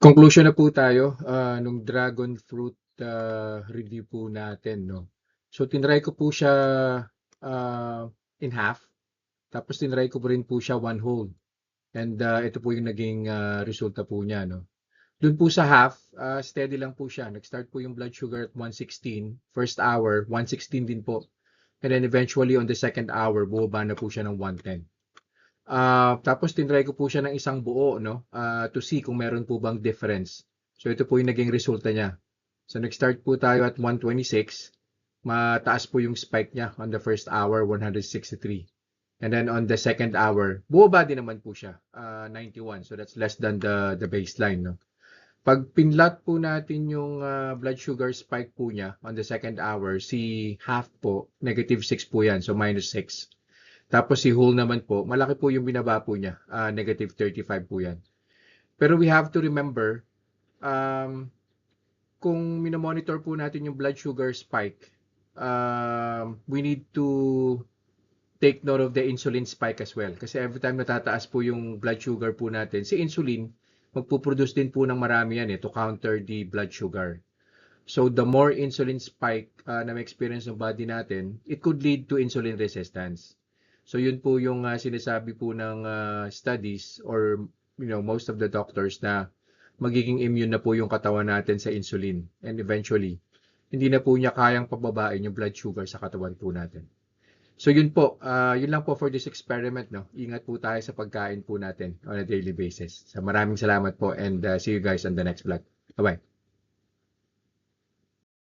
Conclusion na po tayo nung dragon fruit review po natin, no? So, tinry ko po siya in half. Tapos, tinry ko po rin po siya one whole. And ito po yung naging resulta po niya, no? Doon po sa half, steady lang po siya. Nag-start po yung blood sugar at 116. First hour, 116 din po. And then eventually on the second hour, bumaba na po siya ng 110. Tapos tinry ko po siya ng isang buo, no? To see kung meron po bang difference. So ito po yung naging resulta niya. So nag-start po tayo at 126. Mataas po yung spike niya on the first hour, 163. And then on the second hour, bumaba din naman po siya, 91. So that's less than the baseline, no? Pag pinlot po natin yung blood sugar spike po niya on the second hour, si half po, -6 po yan, so -6. Tapos si whole naman po, malaki po yung binaba po niya, -35 po yan. Pero we have to remember, kung minomonitor po natin yung blood sugar spike, we need to take note of the insulin spike as well. Kasi every time natataas po yung blood sugar po natin, si insulin, magpuproduce din po ng marami yan to counter the blood sugar. So the more insulin spike na may experience ng body natin, it could lead to insulin resistance. So yun po yung sinasabi po ng studies or most of the doctors na magiging immune na po yung katawan natin sa insulin. And eventually, hindi na po niya kayang pababain yung blood sugar sa katawan po natin. So yun po, yun lang po for this experiment, no? Ingat po tayo sa pagkain po natin on a daily basis. So maraming salamat po and see you guys on the next vlog. Bye-bye.